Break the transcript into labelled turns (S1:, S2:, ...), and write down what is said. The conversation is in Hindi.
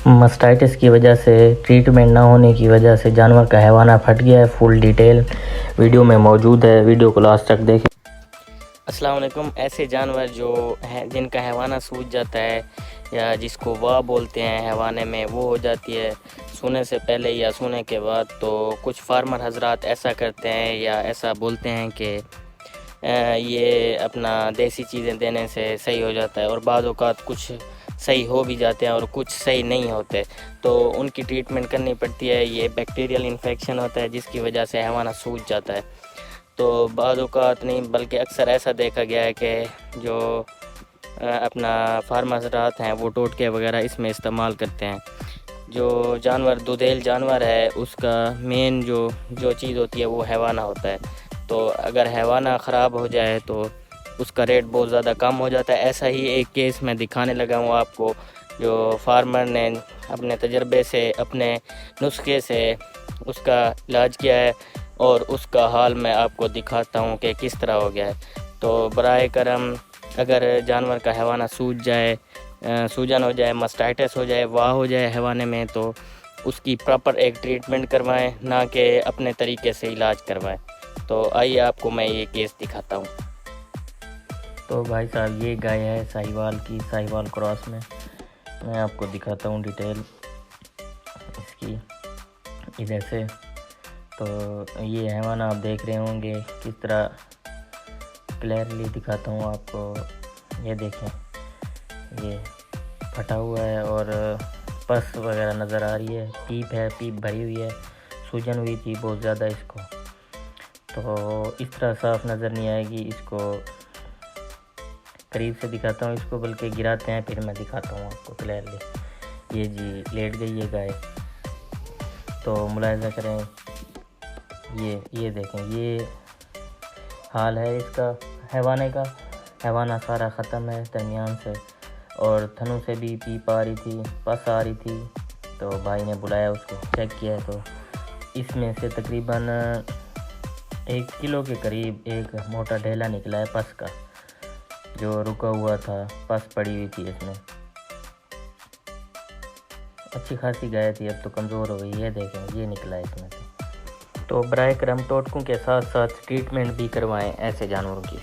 S1: मास्टाइटिस की वजह से ट्रीटमेंट ना होने की वजह से जानवर का हैवाना फट गया है। फुल डिटेल वीडियो में मौजूद है, वीडियो को लास्ट तक देखें। अस्सलाम वालेकुम। ऐसे जानवर जो हैं जिनका हैवाना सूज जाता है या जिसको वाह बोलते हैं हैवाने में, वो हो जाती है सोने से पहले या सोने के बाद, तो कुछ फार्मर हजरात ऐसा करते हैं या ऐसा बोलते हैं कि ये अपना देसी चीज़ें देने से सही हो जाता है, और बाद औक़ात कुछ सही हो भी जाते हैं और कुछ सही नहीं होते, तो उनकी ट्रीटमेंट करनी पड़ती है। ये बैक्टीरियल इन्फेक्शन होता है जिसकी वजह से हैवाना सूज जाता है। तो बाद औक़ात नहीं बल्कि अक्सर ऐसा देखा गया है कि जो अपना फार्म हज़रात हैं वो टोटके वगैरह इसमें इस्तेमाल करते हैं। जो जानवर दुधेल जानवर है उसका मेन जो चीज़ होती है वो हैवाना होता है। तो अगर हैवाना ख़राब हो जाए तो उसका रेट बहुत ज़्यादा कम हो जाता है। ऐसा ही एक केस मैं दिखाने लगा हूँ आपको, जो फार्मर ने अपने तजर्बे से, अपने नुस्खे से उसका इलाज किया है, और उसका हाल मैं आपको दिखाता हूँ कि किस तरह हो गया है। तो बराए करम अगर जानवर का हैवाना सूज जाए, सूजन हो जाए, मास्टाइटिस हो जाए, वाह हो जाए हैवाने में, तो उसकी प्रॉपर एक ट्रीटमेंट करवाएं, ना कि अपने तरीके से इलाज करवाएं। तो आइए आपको मैं ये केस दिखाता हूँ। तो भाई साहब ये गाय है साहिवाल की, साहिवाल क्रॉस में। मैं आपको दिखाता हूँ डिटेल इसकी इधर से। तो ये हैवाना आप देख रहे होंगे किस तरह, क्लियरली दिखाता हूँ आपको। ये देखें, ये फटा हुआ है और पस वगैरह नज़र आ रही है, पीप है, पीप भरी हुई है, सूजन हुई थी बहुत ज़्यादा इसको। तो इस तरह साफ नज़र नहीं आएगी। इसको करीब से दिखाता हूँ, इसको बल्कि गिराते हैं फिर मैं दिखाता हूँ आपको क्लियरली। ये जी लेट गई है गाय, तो मुलाहिजा करें, ये देखें, ये हाल है इसका हैवाने का। हैवाना सारा ख़त्म है दरमियान से, और थनों से भी पीप आ रही थी, पस आ रही थी। तो भाई ने बुलाया, उसको चेक किया, तो इसमें से तकरीबन 1 किलो के करीब एक मोटा ढेला निकला है पस का, जो रुका हुआ था, पस पड़ी हुई थी इसमें। अच्छी खासी गाय थी, अब तो कमज़ोर हो गई है। देखें ये निकला है इसमें से। तो बराए करम टोटकों के साथ साथ ट्रीटमेंट भी करवाएं ऐसे जानवरों की।